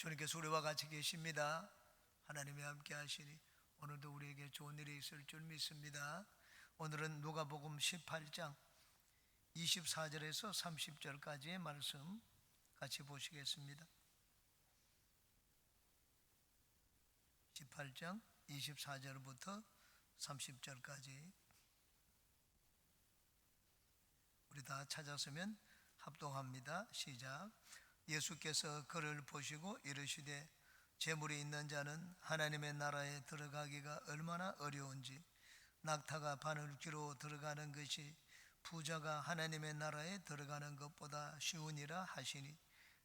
주님께서 우리와 같이 계십니다. 하나님이 함께 하시니 오늘도 우리에게 좋은 일이 있을 줄 믿습니다. 오늘은 누가복음 18장 24절에서 30절까지의 말씀 같이 보시겠습니다. 18장 24절부터 30절까지 우리 다 찾았으면 합독합니다. 시작. 예수께서 그를 보시고 이르시되 재물이 있는 자는 하나님의 나라에 들어가기가 얼마나 어려운지 낙타가 바늘귀로 들어가는 것이 부자가 하나님의 나라에 들어가는 것보다 쉬우니라 하시니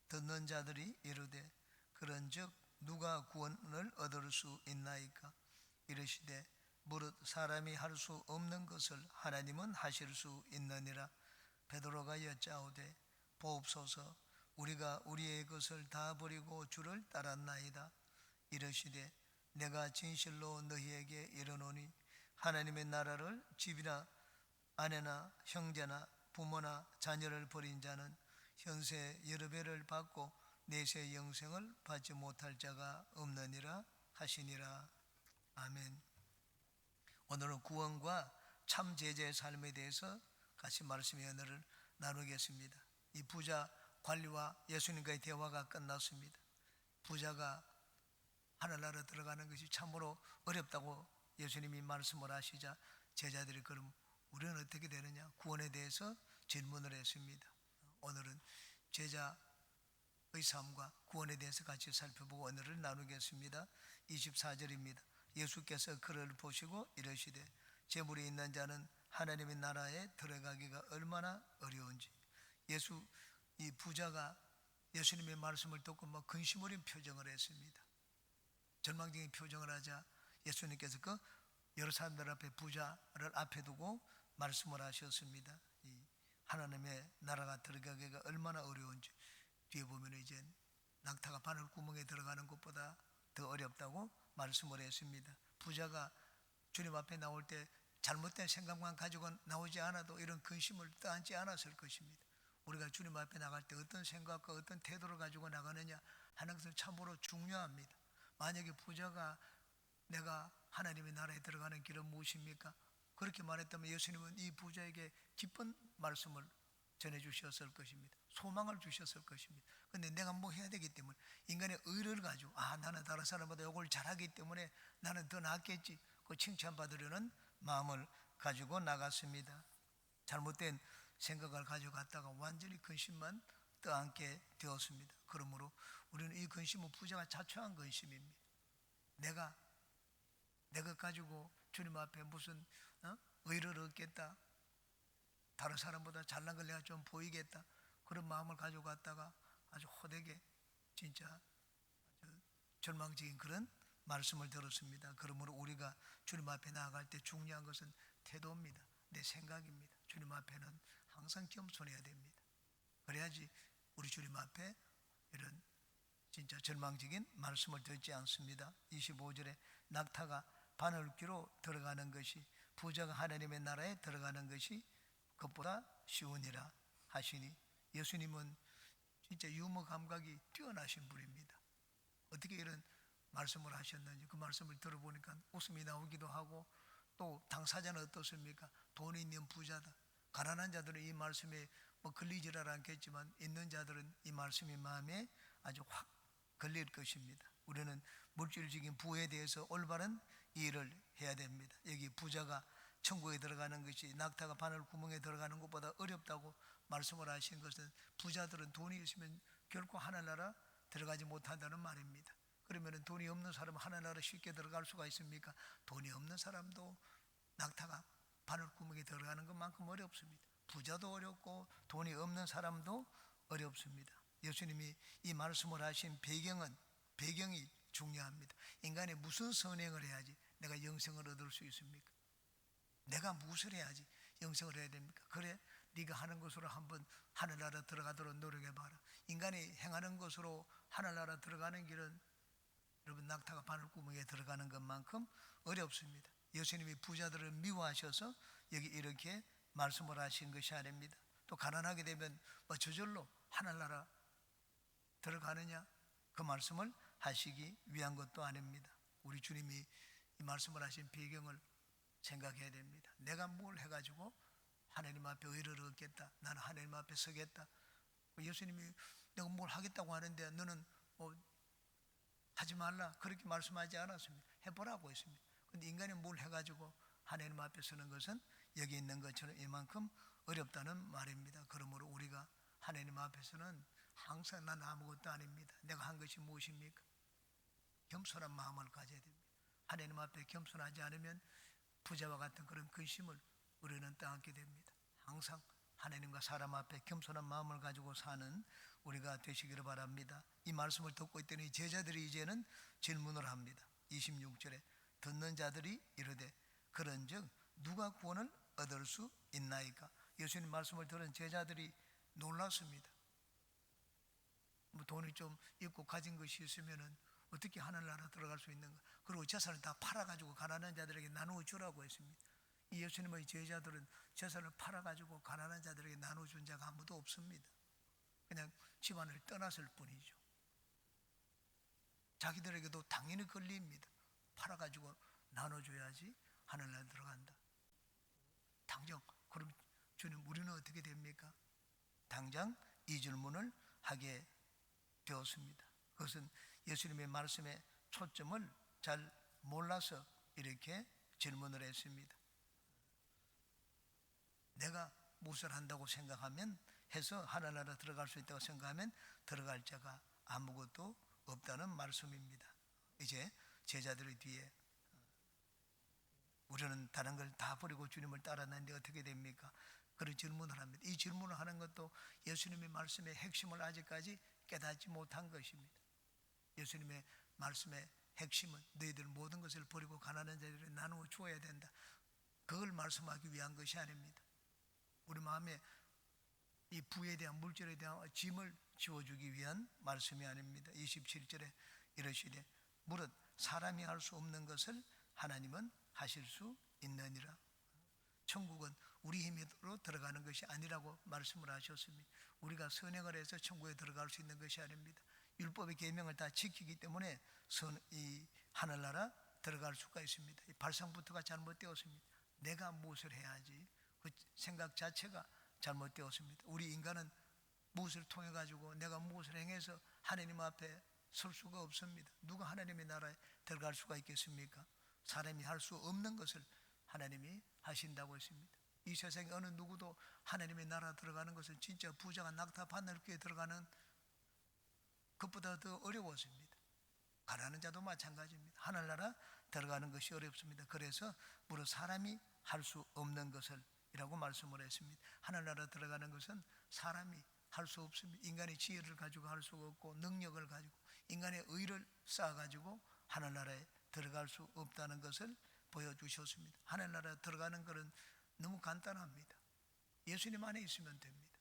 듣는 자들이 이르되 그런즉 누가 구원을 얻을 수 있나이까? 이르시되 무릇 사람이 할 수 없는 것을 하나님은 하실 수 있느니라. 베드로가 여짜오되 보옵소서 우리가 우리의 것을 다 버리고 주를 따랐나이다. 이르시되 내가 진실로 너희에게 이르노니 하나님의 나라를 집이나 아내나 형제나 부모나 자녀를 버린 자는 현세 여러 배를 받고 내세 영생을 받지 못할 자가 없느니라 하시니라. 아멘. 오늘은 구원과 참 제자의 삶에 대해서 같이 말씀의 언어를 나누겠습니다. 이 부자 관리와 예수님과의 대화가 끝났습니다. 부자가 하늘나라 들어가는 것이 참으로 어렵다고 예수님이 말씀을 하시자 제자들이 그럼 우리는 어떻게 되느냐 구원에 대해서 질문을 했습니다. 오늘은 제자의 삶과 구원에 대해서 같이 살펴보고 언어를 나누겠습니다. 24절입니다. 예수께서 그를 보시고 이르시되 재물이 있는 자는 하나님의 나라에 들어가기가 얼마나 어려운지. 이 부자가 예수님의 말씀을 듣고 근심 어린 표정을 했습니다. 절망적인 표정을 하자 예수님께서 그 여러 사람들 앞에 부자를 앞에 두고 말씀을 하셨습니다. 이 하나님의 나라가 들어가기가 얼마나 어려운지. 뒤에 보면 이제 낙타가 바늘 구멍에 들어가는 것보다 더 어렵다고 말씀을 했습니다. 부자가 주님 앞에 나올 때 잘못된 생각만 가지고 나오지 않아도 이런 근심을 떠안지 않았을 것입니다. 우리가 주님 앞에 나갈 때 어떤 생각과 어떤 태도를 가지고 나가느냐 하는 것은 참으로 중요합니다. 만약에 부자가 내가 하나님의 나라에 들어가는 길은 무엇입니까? 그렇게 말했다면 예수님은 이 부자에게 기쁜 말씀을 전해주셨을 것입니다. 소망을 주셨을 것입니다. 그런데 내가 뭐 해야 되기 때문에 인간의 의를 가지고 나는 다른 사람보다 이걸 잘하기 때문에 나는 더 낫겠지 그 칭찬받으려는 마음을 가지고 나갔습니다. 잘못된 생각을 가지고 갔다가 완전히 근심만 떠안게 되었습니다. 그러므로 우리는 이 근심은 부자가 자초한 근심입니다. 내가 내 것 가지고 주님 앞에 무슨 의를 얻겠다, 다른 사람보다 잘난 걸 내가 좀 보이겠다, 그런 마음을 가지고 갔다가 아주 호되게 진짜 아주 절망적인 그런 말씀을 들었습니다. 그러므로 우리가 주님 앞에 나아갈 때 중요한 것은 태도입니다. 내 생각입니다. 주님 앞에는 항상 겸손해야 됩니다. 그래야지 우리 주님 앞에 이런 진짜 절망적인 말씀을 듣지 않습니다. 25절에 낙타가 바늘귀로 들어가는 것이 부자가 하나님의 나라에 들어가는 것이 그것보다 쉬우니라 하시니 예수님은 진짜 유머 감각이 뛰어나신 분입니다. 어떻게 이런 말씀을 하셨는지 그 말씀을 들어보니까 웃음이 나오기도 하고 또 당사자는 어떻습니까? 돈이 있는 부자다. 가난한 자들은 이 말씀에 걸리지를 않겠지만 있는 자들은 이 말씀이 마음에 아주 확 걸릴 것입니다. 우리는 물질적인 부에 대해서 올바른 이해를 해야 됩니다. 여기 부자가 천국에 들어가는 것이 낙타가 바늘 구멍에 들어가는 것보다 어렵다고 말씀을 하신 것은 부자들은 돈이 있으면 결코 하늘나라 들어가지 못한다는 말입니다. 그러면 돈이 없는 사람은 하늘나라 쉽게 들어갈 수가 있습니까? 돈이 없는 사람도 낙타가 바늘 구멍에 들어가는 것만큼 어렵습니다. 부자도 어렵고 돈이 없는 사람도 어렵습니다. 예수님이 이 말씀을 하신 배경이 중요합니다. 인간이 무슨 선행을 해야지 내가 영생을 얻을 수 있습니까? 내가 무엇을 해야지 영생을 해야 됩니까? 그래 네가 하는 것으로 한번 하늘나라 들어가도록 노력해봐라. 인간이 행하는 것으로 하늘나라 들어가는 길은 여러분 낙타가 바늘구멍에 들어가는 것만큼 어렵습니다. 예수님이 부자들을 미워하셔서 여기 이렇게 말씀을 하신 것이 아닙니다. 또 가난하게 되면 저절로 하늘나라 들어가느냐? 그 말씀을 하시기 위한 것도 아닙니다. 우리 주님이 이 말씀을 하신 배경을 생각해야 됩니다. 내가 뭘 해가지고 하나님 앞에 의를 얻겠다, 나는 하나님 앞에 서겠다. 예수님이 내가 뭘 하겠다고 하는데 너는 하지 말라 그렇게 말씀하지 않았습니다. 해보라고 했습니다. 그런데 인간이 뭘 해가지고 하나님 앞에 서는 것은 여기 있는 것처럼 이만큼 어렵다는 말입니다. 그러므로 우리가 하나님 앞에서는 항상 난 아무것도 아닙니다. 내가 한 것이 무엇입니까? 겸손한 마음을 가져야 됩니다. 하나님 앞에 겸손하지 않으면 부자와 같은 그런 근심을 우리는 떠안게 됩니다. 항상 하나님과 사람 앞에 겸손한 마음을 가지고 사는 우리가 되시기를 바랍니다. 이 말씀을 듣고 있더니 제자들이 이제는 질문을 합니다. 26절에 듣는 자들이 이르되 그런즉 누가 구원을 얻을 수 있나이까? 예수님 말씀을 들은 제자들이 놀랐습니다. 돈이 좀 있고 가진 것이 있으면은 어떻게 하늘나라 들어갈 수 있는가? 그리고 재산을 다 팔아가지고 가난한 자들에게 나누어 주라고 했습니다. 이 예수님의 제자들은 재산을 팔아가지고 가난한 자들에게 나눠준 자가 아무도 없습니다. 그냥 집안을 떠났을 뿐이죠. 자기들에게도 당연히 걸립니다. 팔아가지고 나눠줘야지 하늘나라 들어간다. 당장 그럼 주님 우리는 어떻게 됩니까? 당장 이 질문을 하게 되었습니다. 그것은 예수님의 말씀의 초점을 잘 몰라서 이렇게 질문을 했습니다. 내가 무엇을 한다고 생각하면 해서 하늘나라 들어갈 수 있다고 생각하면 들어갈 자가 아무것도 없다는 말씀입니다. 이제 제자들의 뒤에 우리는 다른 걸 다 버리고 주님을 따랐는데 어떻게 됩니까? 그런 질문을 합니다. 이 질문을 하는 것도 예수님의 말씀의 핵심을 아직까지 깨닫지 못한 것입니다. 예수님의 말씀의 핵심은 너희들 모든 것을 버리고 가난한 자들에게 나누어 주어야 된다. 그걸 말씀하기 위한 것이 아닙니다. 우리 마음에 이 부에 대한 물질에 대한 짐을 지워주기 위한 말씀이 아닙니다. 27절에 이러시되 무릇 사람이 할 수 없는 것을 하나님은 하실 수 있느니라. 천국은 우리 힘으로 들어가는 것이 아니라고 말씀을 하셨습니다. 우리가 선행을 해서 천국에 들어갈 수 있는 것이 아닙니다. 율법의 계명을 다 지키기 때문에 이 하늘나라 들어갈 수가 있습니다. 이 발상부터가 잘못되었습니다. 내가 무엇을 해야지 그 생각 자체가 잘못되었습니다. 우리 인간은 무엇을 통해 가지고 내가 무엇을 행해서 하나님 앞에 설 수가 없습니다. 누가 하나님의 나라에 들어갈 수가 있겠습니까? 사람이 할 수 없는 것을 하나님이 하신다고 했습니다. 이 세상에 어느 누구도 하나님의 나라 들어가는 것을 진짜 부자가 낙타 바늘귀에 들어가는 것보다 더 어려웠습니다. 가난한 자도 마찬가지입니다. 하늘나라 들어가는 것이 어렵습니다. 그래서 무릇 사람이 할 수 없는 것을 이라고 말씀을 했습니다. 하늘나라 들어가는 것은 사람이 할 수 없습니다. 인간의 지혜를 가지고 할 수가 없고 능력을 가지고 인간의 의를 쌓아가지고 하늘나라에 들어갈 수 없다는 것을 보여주셨습니다. 하늘나라 들어가는 것은 너무 간단합니다. 예수님 안에 있으면 됩니다.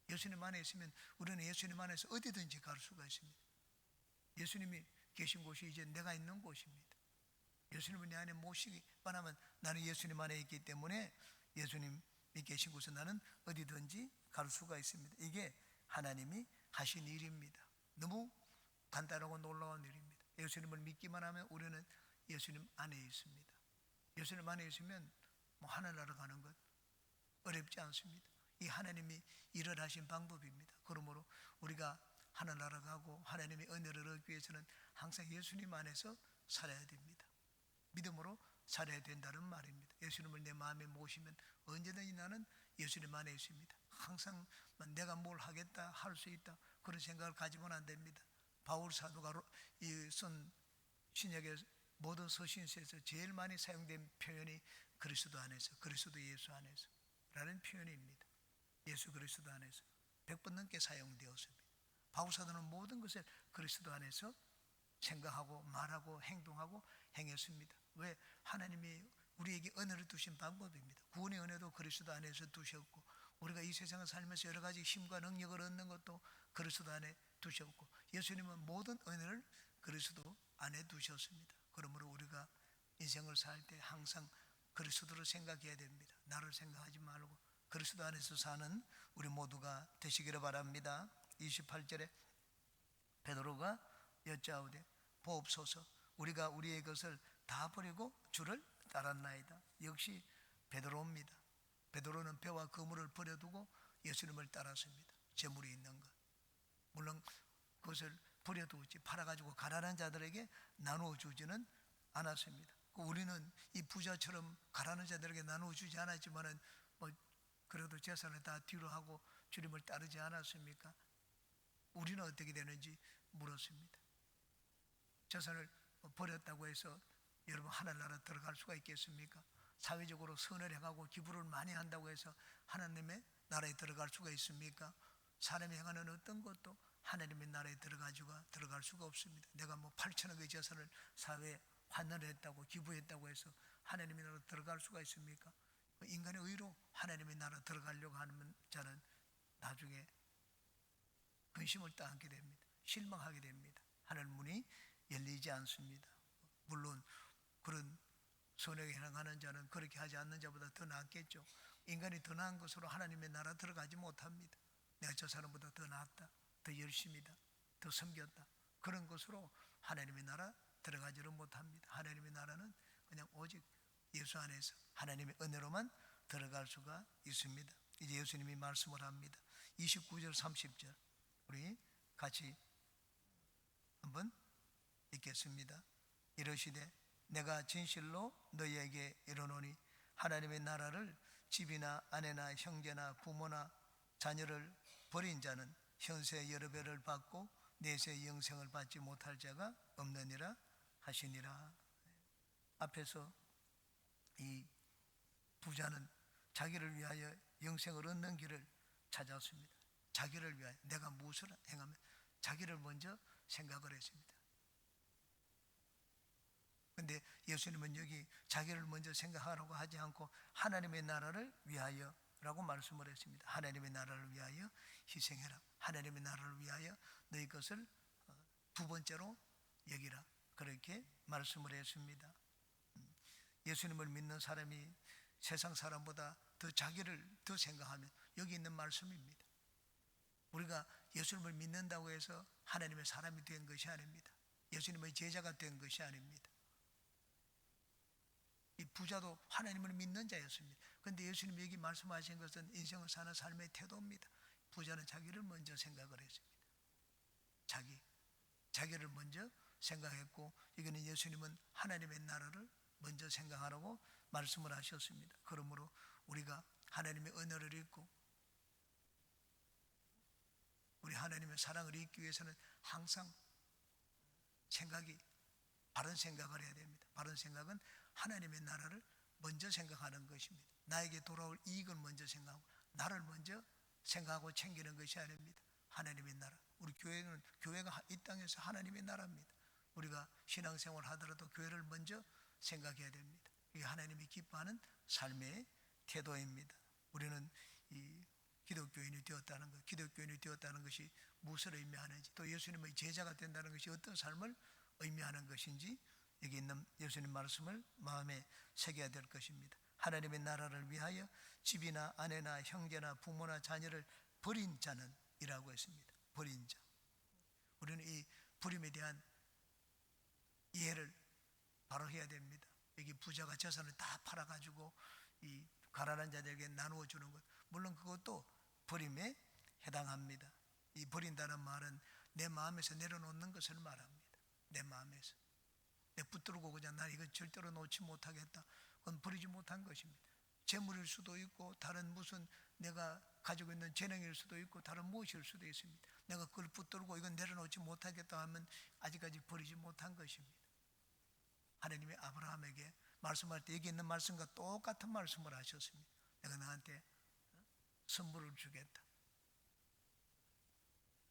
예수님 안에 있으면 우리는 예수님 안에서 어디든지 갈 수가 있습니다. 예수님이 계신 곳이 이제 내가 있는 곳입니다. 예수님을 내 안에 모시기만 하면 나는 예수님 안에 있기 때문에 예수님이 계신 곳에 나는 어디든지 갈 수가 있습니다. 이게 하나님이 하신 일입니다. 너무 간단하고 놀라운 일입니다. 예수님을 믿기만 하면 우리는 예수님 안에 있습니다. 예수님 안에 있으면 하늘나라 가는 것 어렵지 않습니다. 이 하나님이 일을 하신 방법입니다. 그러므로 우리가 하늘나라 가고 하나님의 은혜를 얻기 위해서는 항상 예수님 안에서 살아야 됩니다. 믿음으로 살아야 된다는 말입니다. 예수님을 내 마음에 모시면 언제든지 나는 예수님 안에 있습니다. 항상 내가 뭘 하겠다, 할 수 있다 그런 생각을 가지면 안 됩니다. 바울 사도가 쓴 신약의 모든 서신서에서 제일 많이 사용된 표현이 그리스도 안에서, 그리스도 예수 안에서 라는 표현입니다. 예수 그리스도 안에서 100번 넘게 사용되었습니다. 바울 사도는 모든 것을 그리스도 안에서 생각하고 말하고 행동하고 행했습니다. 왜? 하나님이 우리에게 은혜를 두신 방법입니다. 구원의 은혜도 그리스도 안에서 두셨고 우리가 이 세상을 살면서 여러 가지 힘과 능력을 얻는 것도 그리스도 안에 두셨고 예수님은 모든 은혜를 그리스도 안에 두셨습니다. 그러므로 우리가 인생을 살 때 항상 그리스도를 생각해야 됩니다. 나를 생각하지 말고 그리스도 안에서 사는 우리 모두가 되시기를 바랍니다. 28절에 베드로가 여짜오되 보옵소서. 우리가 우리의 것을 다 버리고 주를 따랐나이다. 역시 베드로입니다. 베드로는 배와 그물을 버려두고 예수님을 따랐습니다. 재물이 있는 것, 물론 그것을 버려두지 팔아가지고 가난한 자들에게 나누어 주지는 않았습니다. 우리는 이 부자처럼 가난한 자들에게 나누어 주지 않았지만은 그래도 재산을 다 뒤로 하고 주님을 따르지 않았습니까? 우리는 어떻게 되는지 물었습니다. 재산을 버렸다고 해서 여러분 하늘나라 들어갈 수가 있겠습니까? 사회적으로 선을 행하고 기부를 많이 한다고 해서 하나님의 나라에 들어갈 수가 있습니까? 사람이 행하는 어떤 것도 하나님의 나라에 들어갈 수가 없습니다. 내가 8천억의 재산을 사회에 환원을 했다고 기부했다고 해서 하나님의 나라에 들어갈 수가 있습니까? 인간의 의로 하나님의 나라 들어가려고 하는 자는 나중에 근심을 당하게 됩니다. 실망하게 됩니다. 하늘 문이 열리지 않습니다. 물론 그런 선하게 행하는 자는 그렇게 하지 않는 자보다 더 낫겠죠. 인간이 더 나은 것으로 하나님의 나라 들어가지 못합니다. 내가 저 사람보다 더 낫다, 더 열심이다, 더 섬겼다, 그런 것으로 하나님의 나라 들어가지를 못합니다. 하나님의 나라는 그냥 오직 예수 안에서 하나님의 은혜로만 들어갈 수가 있습니다. 이제 예수님이 말씀을 합니다. 29절 30절 우리 같이 한번 읽겠습니다. 이르시되 내가 진실로 너희에게 이르노니 하나님의 나라를 집이나 아내나 형제나 부모나 자녀를 버린 자는 현세 여러 배를 받고 내세 영생을 받지 못할 자가 없느니라 하시니라. 앞에서 이 부자는 자기를 위하여 영생을 얻는 길을 찾았습니다. 자기를 위하여 내가 무엇을 행하면 자기를 먼저 생각을 했습니다. 그런데 예수님은 여기 자기를 먼저 생각하라고 하지 않고 하나님의 나라를 위하여 라고 말씀을 했습니다. 하나님의 나라를 위하여 희생해라. 하나님의 나라를 위하여 너희 것을 두 번째로 여기라. 그렇게 말씀을 했습니다. 예수님을 믿는 사람이 세상 사람보다 더 자기를 더 생각하면 여기 있는 말씀입니다. 우리가 예수님을 믿는다고 해서 하나님의 사람이 된 것이 아닙니다. 예수님의 제자가 된 것이 아닙니다. 이 부자도 하나님을 믿는 자였습니다. 그런데 예수님이 여기 말씀하신 것은 인생을 사는 삶의 태도입니다. 부자는 자기를 먼저 생각을 했습니다. 자기를 먼저 생각했고, 이거는 예수님은 하나님의 나라를 먼저 생각하라고 말씀을 하셨습니다. 그러므로 우리가 하나님의 은혜를 잊고 우리 하나님의 사랑을 잊기 위해서는 항상 바른 생각을 해야 됩니다. 바른 생각은 하나님의 나라를 먼저 생각하는 것입니다. 나에게 돌아올 이익을 먼저 생각하고 나를 먼저 생각하고 챙기는 것이 아닙니다. 하나님의 나라, 우리 교회가 이 땅에서 하나님의 나라입니다. 우리가 신앙생활 하더라도 교회를 먼저 생각해야 됩니다. 이게 하나님이 기뻐하는 삶의 태도입니다. 우리는 이 기독교인이 되었다는 것이 무엇을 의미하는지, 또 예수님의 제자가 된다는 것이 어떤 삶을 의미하는 것인지 여기 있는 예수님 말씀을 마음에 새겨야 될 것입니다. 하나님의 나라를 위하여 집이나 아내나 형제나 부모나 자녀를 버린 자는 이라고 했습니다. 버린 자. 우리는 이 버림에 대한 이해를 바로 해야 됩니다. 여기 부자가 재산을 다 팔아가지고 이 가난한 자들에게 나누어 주는 것, 물론 그것도 버림에 해당합니다. 이 버린다는 말은 내 마음에서 내려놓는 것을 말합니다. 내 마음에서 내 붙들고 그냥 나 이거 절대로 놓지 못하겠다, 그건 버리지 못한 것입니다. 재물일 수도 있고 다른 무슨 내가 가지고 있는 재능일 수도 있고 다른 무엇일 수도 있습니다. 내가 그걸 붙들고 이건 내려놓지 못하겠다 하면 아직까지 버리지 못한 것입니다. 하나님이 아브라함에게 말씀할 때 여기 있는 말씀과 똑같은 말씀을 하셨습니다. 내가 너한테 선물을 주겠다.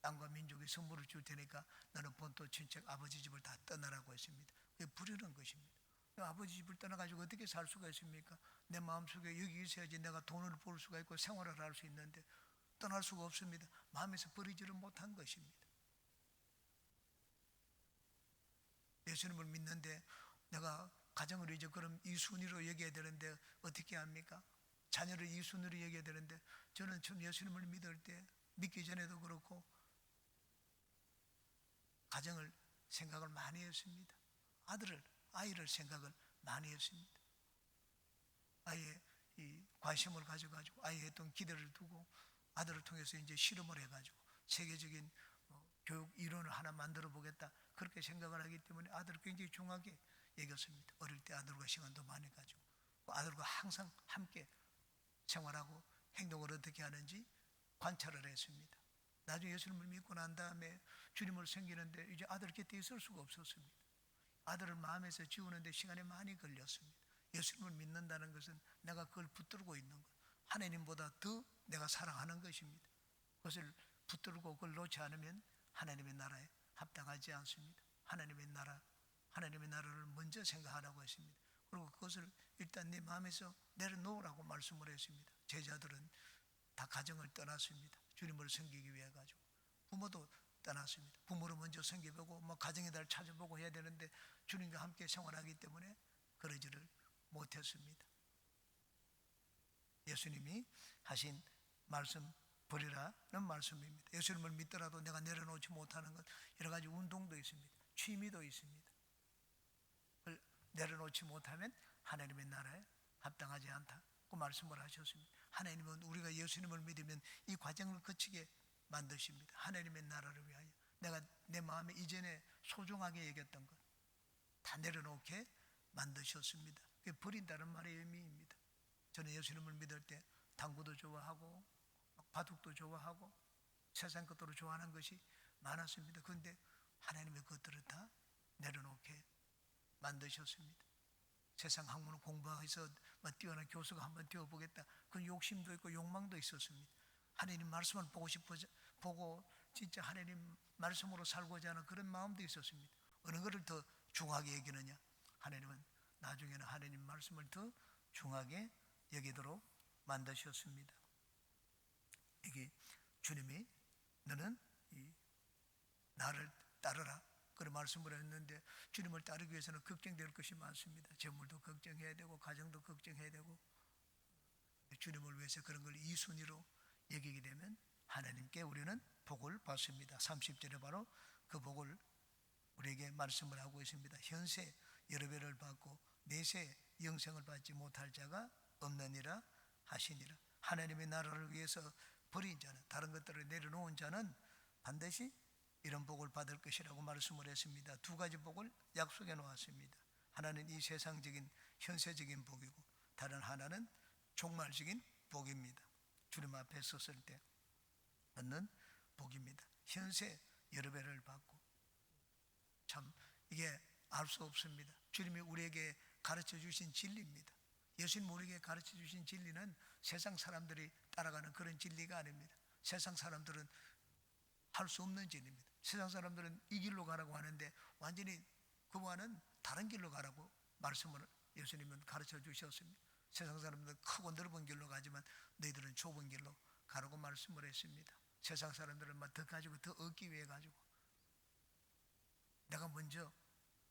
땅과 민족의 선물을 줄 테니까 너는 본토 친척 아버지 집을 다 떠나라고 했습니다. 그게 부르는 것입니다. 아버지 집을 떠나가지고 어떻게 살 수가 있습니까? 내 마음속에 여기 있어야지 내가 돈을 벌 수가 있고 생활을 할 수 있는데 떠날 수가 없습니다. 마음에서 버리지를 못한 것입니다. 예수님을 믿는데 내가 가정을 이제 그럼 이 순위로 여겨야 되는데 어떻게 합니까? 자녀를 이 순위로 여겨야 되는데, 저는 처음 예수님을 믿을 때 믿기 전에도 그렇고 가정을 생각을 많이 했습니다. 아이를 생각을 많이 했습니다. 아이의 이 관심을 가져가지고 아이의 어떤 기대를 두고 아들을 통해서 이제 실험을 해가지고 세계적인 교육 이론을 하나 만들어 보겠다 그렇게 생각을 하기 때문에 아들을 굉장히 중하게 여겼습니다. 어릴 때 아들과 시간도 많이 가지고 아들과 항상 함께 생활하고 행동을 어떻게 하는지 관찰을 했습니다. 나중에 예수님을 믿고 난 다음에 주님을 섬기는데 이제 아들 곁에 있을 수가 없었습니다. 아들을 마음에서 지우는데 시간이 많이 걸렸습니다. 예수님을 믿는다는 것은 내가 그걸 붙들고 있는 것, 하나님보다 더 내가 사랑하는 것입니다. 그것을 붙들고 그걸 놓지 않으면 하나님의 나라에 합당하지 않습니다. 하나님의 나라를 먼저 생각하라고 했습니다. 그리고 그것을 일단 내 마음에서 내려놓으라고 말씀을 했습니다. 제자들은 다 가정을 떠났습니다. 주님을 섬기기 위해 가지고 부모도 떠났습니다. 부모를 먼저 섬겨보고 가정의 달 찾아보고 해야 되는데 주님과 함께 생활하기 때문에 그러지를 못했습니다. 예수님이 하신 말씀 버리라는 말씀입니다. 예수님을 믿더라도 내가 내려놓지 못하는 것 여러 가지 운동도 있습니다. 취미도 있습니다. 그걸 내려놓지 못하면 하나님의 나라에 합당하지 않다고 말씀을 하셨습니다. 하나님은 우리가 예수님을 믿으면 이 과정을 거치게 만드십니다. 하나님의 나라를 위하여 내가 내 마음에 이전에 소중하게 여겼던 것 다 내려놓게 만드셨습니다. 그게 버린다는 말의 의미입니다. 저는 예수님을 믿을 때 당구도 좋아하고 바둑도 좋아하고 세상 것들을 좋아하는 것이 많았습니다. 그런데 하나님의 것들을 다 내려놓게 만드셨습니다. 세상 학문을 공부해서 뛰어난 교수가 한번 되어보겠다 그런 욕심도 있고 욕망도 있었습니다. 하나님 말씀을 보고 진짜 하나님 말씀으로 살고자 하는 그런 마음도 있었습니다. 어느 것을 더 중하게 여기느냐, 하나님은 나중에는 하나님 말씀을 더 중하게 여기도록 만드셨습니다. 이게 주님이 너는 나를 따르라 그런 말씀을 했는데 주님을 따르기 위해서는 걱정될 것이 많습니다. 재물도 걱정해야 되고 가정도 걱정해야 되고 주님을 위해서 그런 걸 이순위로 여기게 되면 하나님께 우리는 복을 받습니다. 30절에 바로 그 복을 우리에게 말씀을 하고 있습니다. 현세 여러 배를 받고 내세 영생을 받지 못할 자가 없느니라 하시니라. 하나님의 나라를 위해서 버린 자는, 다른 것들을 내려놓은 자는 반드시 이런 복을 받을 것이라고 말씀을 했습니다. 두 가지 복을 약속해 놓았습니다. 하나는 이 세상적인 현세적인 복이고 다른 하나는 종말적인 복입니다. 주님 앞에 섰을 때 얻는 복입니다. 현세 여러 배를 받고 참 이게 알 수 없습니다. 주님이 우리에게 가르쳐 주신 진리입니다. 예수님 우리에게 가르쳐 주신 진리는 세상 사람들이 따라가는 그런 진리가 아닙니다. 세상 사람들은 할 수 없는 진리입니다. 세상 사람들은 이 길로 가라고 하는데 완전히 그와는 다른 길로 가라고 말씀을 예수님은 가르쳐 주셨습니다. 세상 사람들은 크고 넓은 길로 가지만 너희들은 좁은 길로 가라고 말씀을 했습니다. 세상 사람들은 더 가지고 더 얻기 위해 가지고 내가 먼저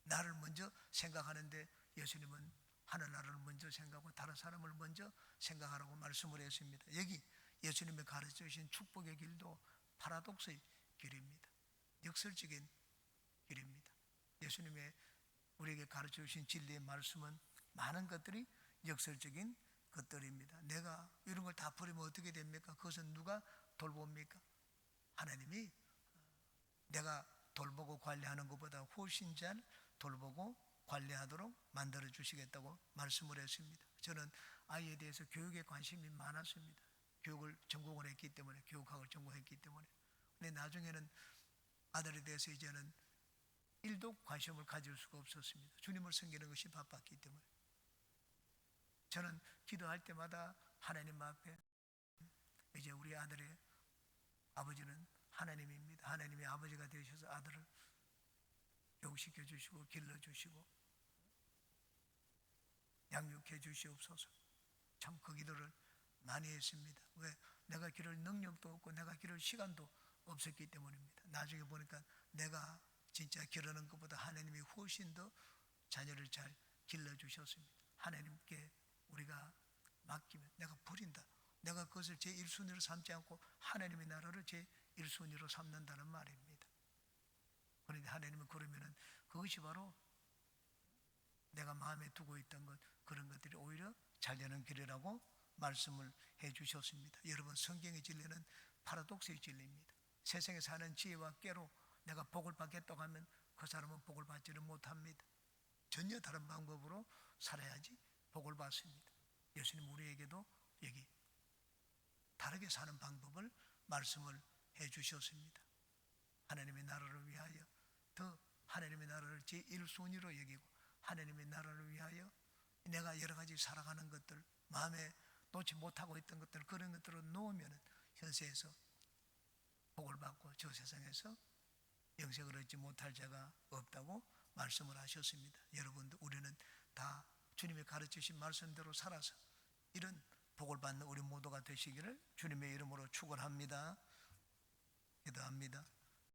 나를 먼저 생각하는데 예수님은 하늘나라를 먼저 생각하고 다른 사람을 먼저 생각하라고 말씀을 했습니다. 여기 예수님이 가르쳐 주신 축복의 길도 파라독스의 길입니다. 역설적인 길입니다. 예수님의 우리에게 가르쳐 주신 진리의 말씀은 많은 것들이 역설적인 것들입니다. 내가 이런 걸 다 버리면 어떻게 됩니까? 그것은 누가 돌봅니까? 하나님이 내가 돌보고 관리하는 것보다 훨씬 잘 돌보고 관리하도록 만들어 주시겠다고 말씀을 했습니다. 저는 아이에 대해서 교육에 관심이 많았습니다. 교육을 전공을 했기 때문에, 교육학을 전공했기 때문에. 근데 나중에는 아들에 대해서 이제는 1도 관심을 가질 수가 없었습니다. 주님을 섬기는 것이 바빴기 때문에. 저는 기도할 때마다 하나님 앞에 이제 우리 아들의 아버지는 하나님입니다. 하나님의 아버지가 되셔서 아들을 교육시켜 주시고 길러주시고 양육해 주시옵소서. 참 그 기도를 많이 했습니다. 왜? 내가 기를 능력도 없고 내가 기를 시간도 없었기 때문입니다. 나중에 보니까 내가 진짜 기르는 것보다 하나님이 훨씬 더 자녀를 잘 길러주셨습니다. 하나님께 우리가 맡기면 내가 버린다. 내가 그것을 제1순위로 삼지 않고 하나님의 나라를 제1순위로 삼는다는 말입니다. 그런데 하나님은 그러면은 그것이 바로 내가 마음에 두고 있던 것, 그런 것들이 오히려 잘 되는 길이라고 말씀을 해 주셨습니다. 여러분, 성경의 진리는 파라독스의 진리입니다. 세상에 사는 지혜와 깨로 내가 복을 받겠다고 하면 그 사람은 복을 받지를 못합니다. 전혀 다른 방법으로 살아야지 복을 받습니다. 예수님 우리에게도 여기 다르게 사는 방법을 말씀을 해 주셨습니다. 하나님의 나라를 위하여 더 하나님의 나라를 제1순위로 여기고 하나님의 나라를 위하여 내가 여러 가지 살아가는 것들, 마음에 놓지 못하고 있던 것들, 그런 것들을 놓으면 현세에서 복을 받고 저 세상에서 영생을 얻지 못할 자가 없다고 말씀을 하셨습니다. 여러분도 우리는 다 주님의 가르치신 말씀대로 살아서 이런 복을 받는 우리 모두가 되시기를 주님의 이름으로 축원합니다. 기도합니다.